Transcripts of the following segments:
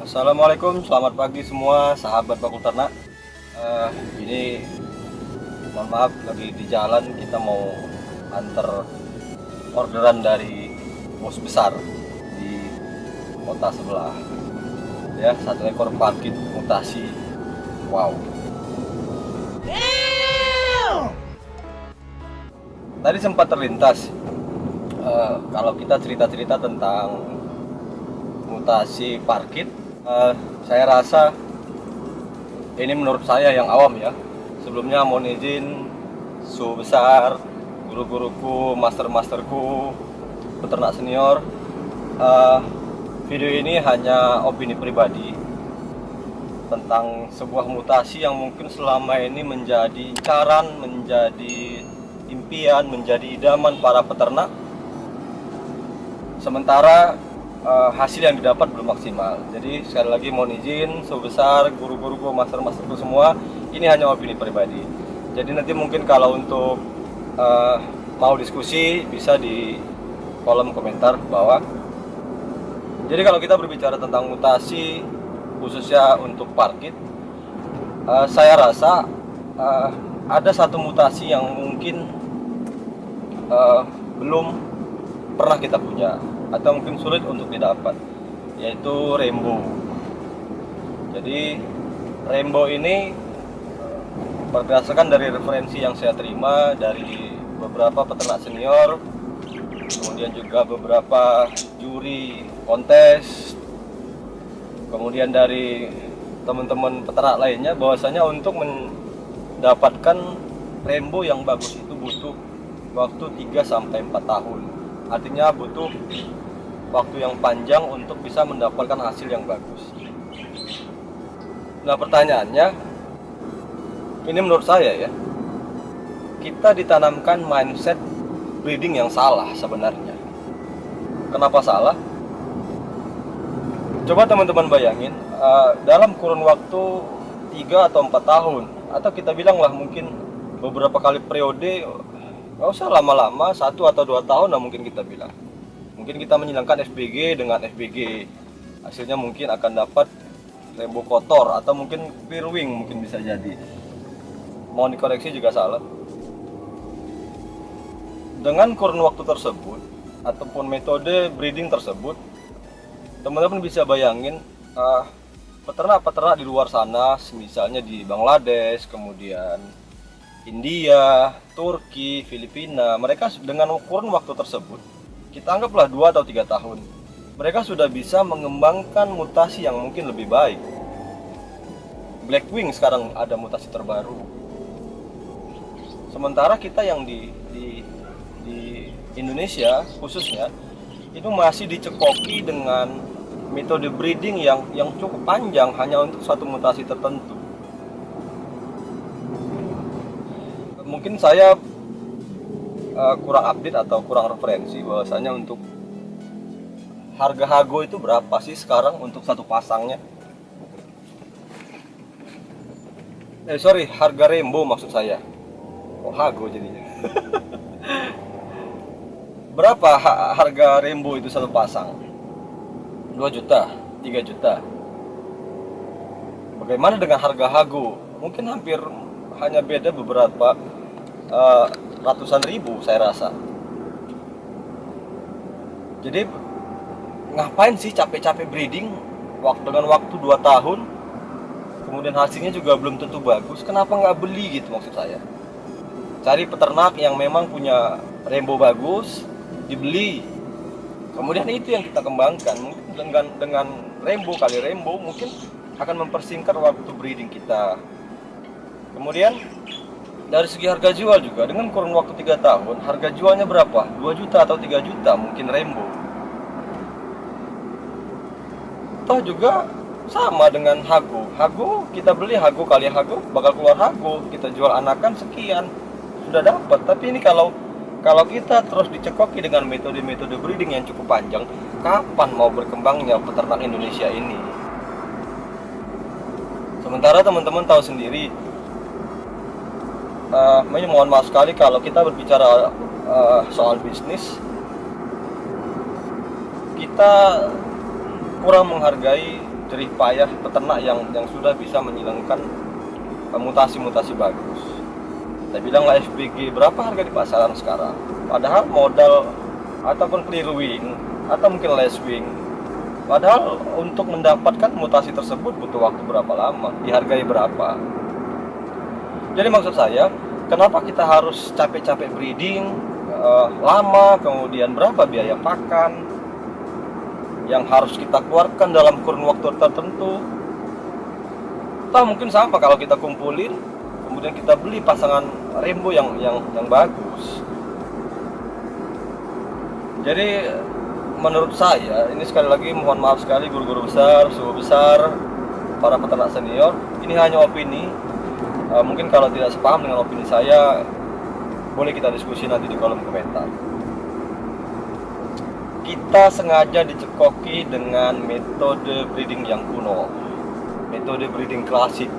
Assalamualaikum, selamat pagi semua sahabat Baku Ternak. Ini mohon maaf lagi di jalan, kita mau antar orderan dari bos besar di kota sebelah. Ya, satu ekor parkit mutasi. Wow. Tadi sempat terlintas kalau kita cerita-cerita tentang mutasi parkit. Saya rasa ini menurut saya yang awam ya. Sebelumnya mohon izin suhu besar, guru-guruku, master-masterku, peternak senior. Video ini hanya opini pribadi tentang sebuah mutasi yang mungkin selama ini menjadi incaran, menjadi impian, menjadi idaman para peternak. Sementara hasil yang didapat belum maksimal. Jadi sekali lagi mohon izin suhu besar, guru-guruku, master-masterku semua, ini hanya opini pribadi. Jadi nanti mungkin kalau untuk mau diskusi bisa di kolom komentar bawah. Jadi kalau kita berbicara tentang mutasi khususnya untuk parkit, saya rasa ada satu mutasi yang mungkin belum pernah kita punya atau mungkin sulit untuk didapat, yaitu rainbow. Jadi rainbow ini berdasarkan dari referensi yang saya terima dari beberapa peternak senior, kemudian juga beberapa juri kontes, kemudian dari teman-teman peternak lainnya, bahwasanya untuk mendapatkan rainbow yang bagus itu butuh waktu 3-4 tahun. Artinya butuh waktu yang panjang untuk bisa mendapatkan hasil yang bagus. Nah, pertanyaannya, ini menurut saya ya, kita ditanamkan mindset breeding yang salah sebenarnya. Kenapa salah? Coba teman-teman bayangin, dalam kurun waktu 3 atau 4 tahun, atau kita bilanglah mungkin beberapa kali periode, nggak usah lama-lama, 1 atau 2 tahun lah mungkin kita bilang. Mungkin kita menyilangkan FBG dengan FBG, hasilnya mungkin akan dapat rainbow kotor atau mungkin clear wing, mungkin bisa jadi. Mau dikoreksi juga salah. Dengan kurun waktu tersebut ataupun metode breeding tersebut, teman-teman bisa bayangin peternak-peternak di luar sana, misalnya di Bangladesh, kemudian India, Turki, Filipina, mereka dengan kurun waktu tersebut, kita anggaplah 2 atau 3 tahun, mereka sudah bisa mengembangkan mutasi yang mungkin lebih baik. Blackwing sekarang ada mutasi terbaru. Sementara kita yang di Indonesia khususnya itu masih dicekoki dengan metode breeding yang cukup panjang hanya untuk satu mutasi tertentu. Mungkin saya kurang update atau kurang referensi bahwasanya untuk harga hago itu berapa sih sekarang untuk satu pasangnya. Harga rainbow maksud saya. Oh, hago jadinya. Berapa harga rainbow itu satu pasang? 2 juta, 3 juta. Bagaimana dengan harga hago? Mungkin hampir hanya beda beberapa ratusan ribu saya rasa. Jadi ngapain sih capek-capek breeding dengan waktu 2 tahun, kemudian hasilnya juga belum tentu bagus? Kenapa nggak beli gitu maksud saya? Cari peternak yang memang punya rainbow bagus, dibeli. Kemudian itu yang kita kembangkan. Mungkin dengan rainbow kali rainbow mungkin akan mempersingkat waktu breeding kita. Kemudian dari segi harga jual juga, dengan kurun waktu 3 tahun, harga jualnya berapa? 2 juta atau 3 juta mungkin rainbow. Toh juga sama dengan hago. Hago kita beli hago kali hago, bakal keluar hago, kita jual anakan sekian, sudah dapat. Tapi ini kalau kita terus dicekoki dengan metode-metode breeding yang cukup panjang, kapan mau berkembangnya peternak Indonesia ini? Sementara teman-teman tahu sendiri, mohon maaf sekali kalau kita berbicara soal bisnis, kita kurang menghargai jerih payah peternak yang sudah bisa menghilangkan mutasi-mutasi bagus. Saya bilang lah FBG berapa harga di pasaran sekarang? Padahal modal ataupun clear wing atau mungkin less wing, padahal untuk mendapatkan mutasi tersebut butuh waktu berapa lama, dihargai berapa. Jadi maksud saya, kenapa kita harus capek-capek breeding lama, kemudian berapa biaya pakan yang harus kita keluarkan dalam kurun waktu tertentu. Atau mungkin sama kalau kita kumpulin, kemudian kita beli pasangan rainbow yang bagus. Jadi menurut saya, ini sekali lagi mohon maaf sekali guru-guru besar, suhu besar, para peternak senior, ini hanya opini. Mungkin kalau tidak sepaham dengan opini saya, boleh kita diskusi nanti di kolom komentar. Kita sengaja dicekoki dengan metode breeding yang kuno, metode breeding klasik,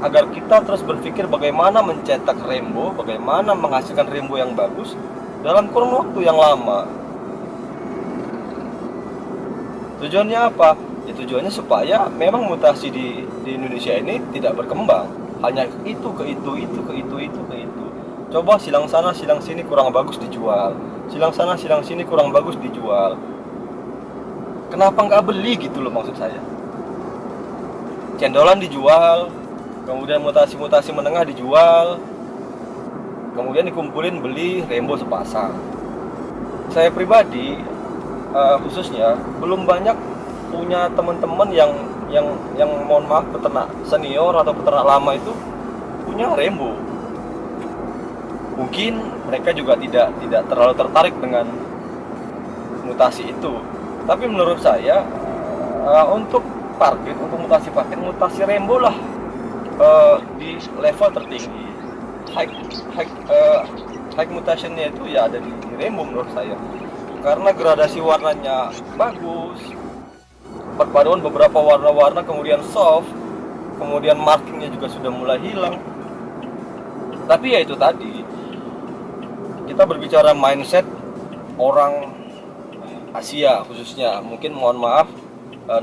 agar kita terus berpikir bagaimana mencetak rainbow, bagaimana menghasilkan rainbow yang bagus dalam kurun waktu yang lama. Tujuannya apa? Ya, tujuannya supaya memang mutasi di Indonesia ini tidak berkembang. Hanya itu ke itu. Coba silang sana, silang sini kurang bagus dijual. Silang sana, silang sini kurang bagus dijual. Kenapa nggak beli gitu loh maksud saya. Cendolan dijual, kemudian mutasi-mutasi menengah dijual, kemudian dikumpulin beli rainbow sepasang. Saya pribadi khususnya belum banyak punya teman-teman yang mohon maaf peternak senior atau peternak lama itu punya rainbow. Mungkin mereka juga tidak terlalu tertarik dengan mutasi itu. Tapi menurut saya untuk target, untuk mutasi rainbow lah di level tertinggi. High mutationnya itu ya ada di rainbow menurut saya. Karena gradasi warnanya bagus, perpaduan beberapa warna-warna, kemudian soft, kemudian markingnya juga sudah mulai hilang. Tapi ya itu tadi, kita berbicara mindset orang Asia khususnya, mungkin mohon maaf,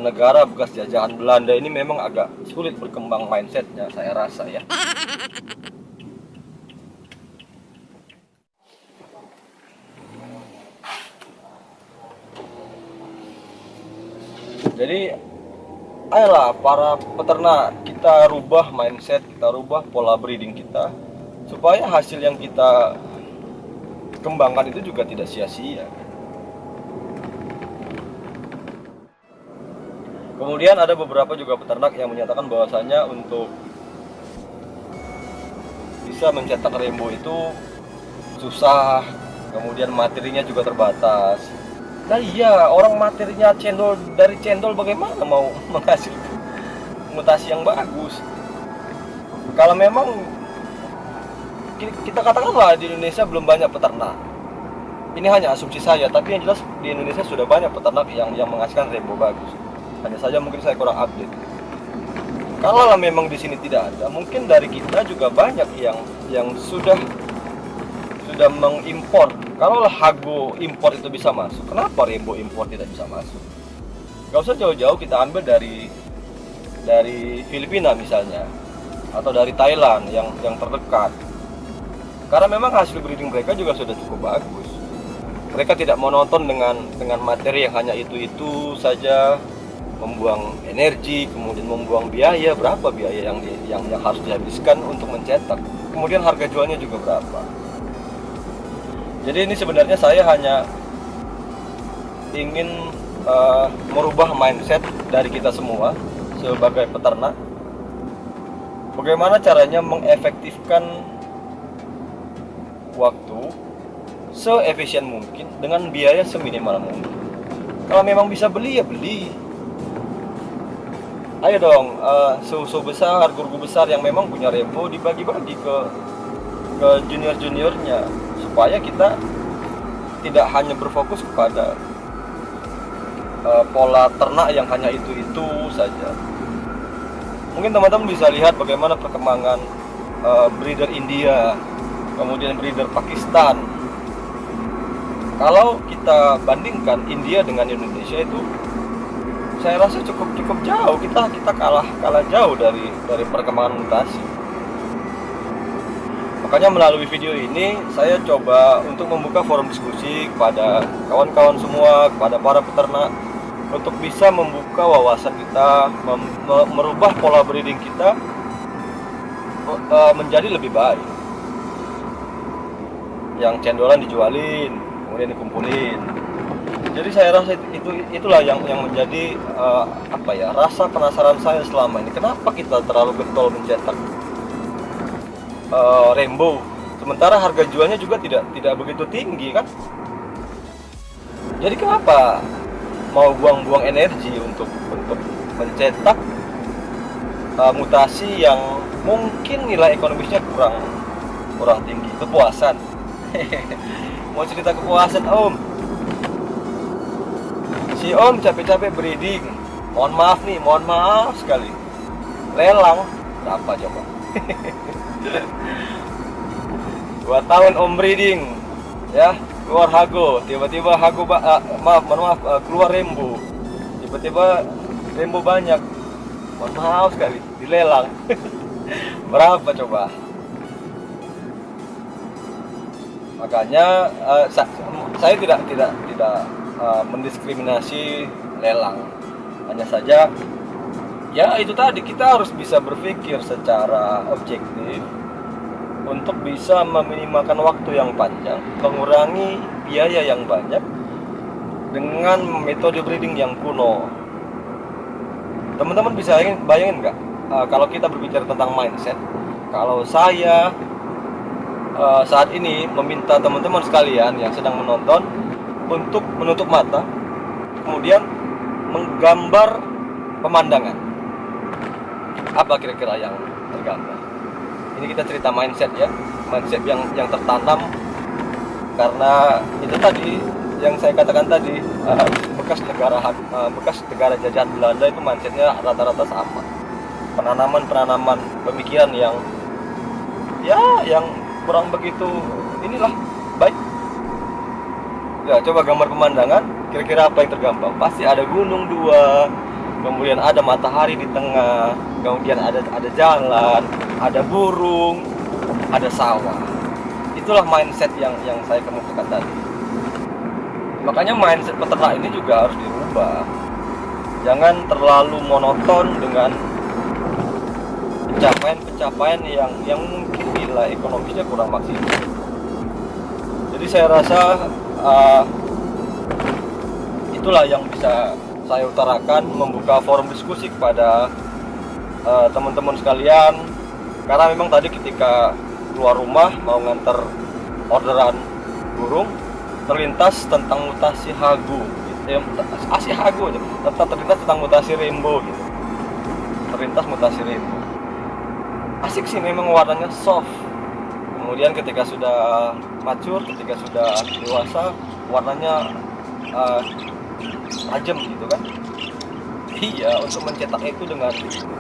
negara bekas jajahan Belanda ini memang agak sulit berkembang mindsetnya, saya rasa ya. Jadi ayolah para peternak, kita rubah mindset, kita rubah pola breeding kita, supaya hasil yang kita kembangkan itu juga tidak sia-sia. Kemudian ada beberapa juga peternak yang menyatakan bahwasanya untuk bisa mencetak rainbow itu susah, kemudian materinya juga terbatas. Nah iya, orang materinya dari cendol bagaimana mau menghasilkan mutasi yang bagus? Kalau memang kita katakanlah di Indonesia belum banyak peternak, ini hanya asumsi saya, tapi yang jelas di Indonesia sudah banyak peternak yang menghasilkan rainbow bagus. Hanya saja mungkin saya kurang update. Kalau memang di sini tidak ada, mungkin dari kita juga banyak yang sudah mengimpor. Kalau hago impor itu bisa masuk, kenapa rainbow impor tidak bisa masuk? Gak usah jauh-jauh, kita ambil dari Filipina misalnya, atau dari Thailand yang terdekat. Karena memang hasil breeding mereka juga sudah cukup bagus. Mereka tidak monoton dengan materi yang hanya itu saja, membuang energi, kemudian membuang biaya. Berapa biaya yang harus dihabiskan untuk mencetak, kemudian harga jualnya juga berapa. Jadi ini sebenarnya saya hanya ingin merubah mindset dari kita semua sebagai peternak. Bagaimana caranya mengefektifkan waktu seefisien mungkin dengan biaya seminimal mungkin. Kalau memang bisa beli ya beli. Ayo dong, suhu besar, guru besar yang memang punya rainbow dibagi-bagi ke junior-juniornya, supaya kita tidak hanya berfokus kepada pola ternak yang hanya itu saja. Mungkin teman-teman bisa lihat bagaimana perkembangan breeder India, kemudian breeder Pakistan. Kalau kita bandingkan India dengan Indonesia itu saya rasa cukup jauh, kita kalah jauh dari perkembangan mutasi. Makanya melalui video ini saya coba untuk membuka forum diskusi kepada kawan-kawan semua, kepada para peternak, untuk bisa membuka wawasan kita, merubah pola breeding kita menjadi lebih baik. Yang cendolan dijualin, kemudian dikumpulin. Jadi saya rasa itulah yang menjadi rasa penasaran saya selama ini. Kenapa kita terlalu getol mencetak rainbow, sementara harga jualnya juga tidak begitu tinggi kan? Jadi kenapa mau buang-buang energi untuk mencetak mutasi yang mungkin nilai ekonomisnya kurang tinggi? Kepuasan. Mau cerita kepuasan om, si om capek-capek breeding, mohon maaf sekali, lelang berapa coba? 2 tahun om breeding ya, keluar hago, tiba-tiba hago keluar rainbow, tiba-tiba rainbow banyak, mohon maaf sekali, dilelang. Berapa coba? Makanya saya tidak mendiskriminasi lelang, hanya saja ya itu tadi, kita harus bisa berpikir secara objektif untuk bisa meminimalkan waktu yang panjang, mengurangi biaya yang banyak dengan metode breeding yang kuno. Teman-teman bisa bayangin nggak, kalau kita berbicara tentang mindset, kalau saya saat ini meminta teman-teman sekalian yang sedang menonton untuk menutup mata, kemudian menggambar pemandangan, apa kira-kira yang tergambar? Ini kita cerita mindset ya, mindset yang tertanam karena itu tadi yang saya katakan tadi, bekas negara jajahan Belanda itu mindsetnya rata-rata sama, penanaman pemikiran yang kurang begitu inilah baik. Ya, coba gambar pemandangan, kira-kira apa yang tergambar? Pasti ada gunung 2, kemudian ada matahari di tengah, kemudian ada jalan, ada burung, ada sawah. Itulah mindset yang saya kemukakan tadi. Makanya mindset peternak ini juga harus dirubah. Jangan terlalu monoton dengan pencapaian yang mungkin nilai ekonomisnya kurang maksimal. Jadi saya rasa itulah yang bisa saya utarakan, membuka forum diskusi kepada teman-teman sekalian, karena memang tadi ketika keluar rumah mau nganter orderan burung, terlintas tentang mutasi hagu, hagu aja, terlintas tentang mutasi rainbow gitu, terlintas mutasi rainbow. Asik sih, memang warnanya soft, kemudian ketika sudah mature, ketika sudah dewasa, warnanya tajam gitu kan. Iya, untuk mencetak itu dengan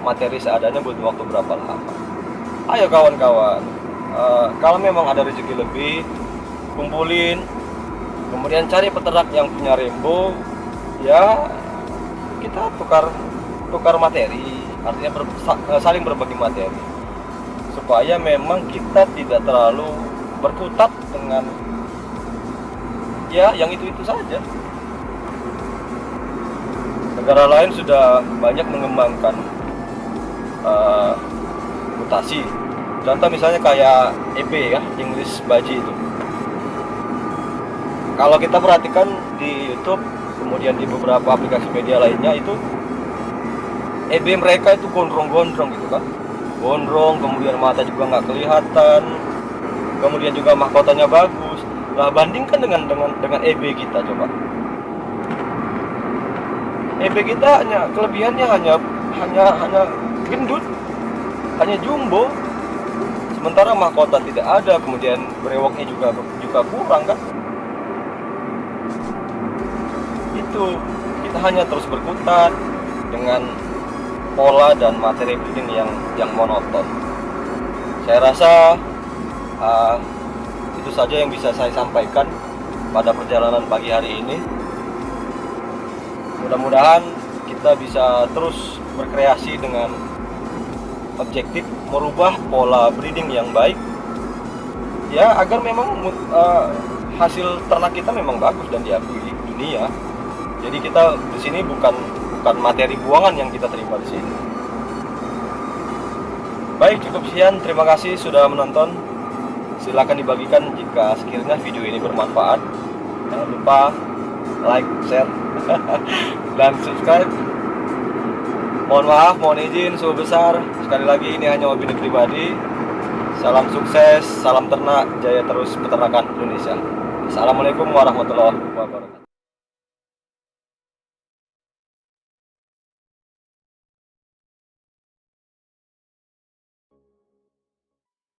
materi seadanya butuh waktu berapa lama? Ayo kawan-kawan, kalau memang ada rezeki lebih, kumpulin, kemudian cari peternak yang punya rainbow, ya kita tukar materi, artinya saling berbagi materi, supaya memang kita tidak terlalu berkutat dengan ya yang itu saja. Negara lain sudah banyak mengembangkan mutasi. Contoh misalnya kayak EB ya, English Baji itu. Kalau kita perhatikan di YouTube, kemudian di beberapa aplikasi media lainnya, itu EB mereka itu gondrong-gondrong gitu kan. Gondrong, kemudian mata juga nggak kelihatan, kemudian juga mahkotanya bagus. Nah, bandingkan dengan EB kita coba. EB kita kelebihannya hanya gendut, hanya jumbo, sementara mahkota tidak ada, kemudian brewoknya juga kurang kan. Itu kita hanya terus berkutat dengan pola dan materi breeding yang monoton. Saya rasa itu saja yang bisa saya sampaikan pada perjalanan pagi hari ini. Mudah-mudahan kita kita bisa terus berkreasi dengan objektif merubah pola breeding yang baik, ya agar memang hasil ternak kita memang bagus dan diakui dunia. Jadi kita di sini bukan materi buangan yang kita terima di sini. Baik, cukup sekian. Terima kasih sudah menonton. Silakan dibagikan jika sekiranya video ini bermanfaat. Jangan lupa like, share, dan subscribe. Mohon maaf, mohon izin suhu besar. Sekali lagi ini hanya opini pribadi. Salam sukses, salam ternak, jaya terus peternakan Indonesia. Assalamualaikum warahmatullahi wabarakatuh.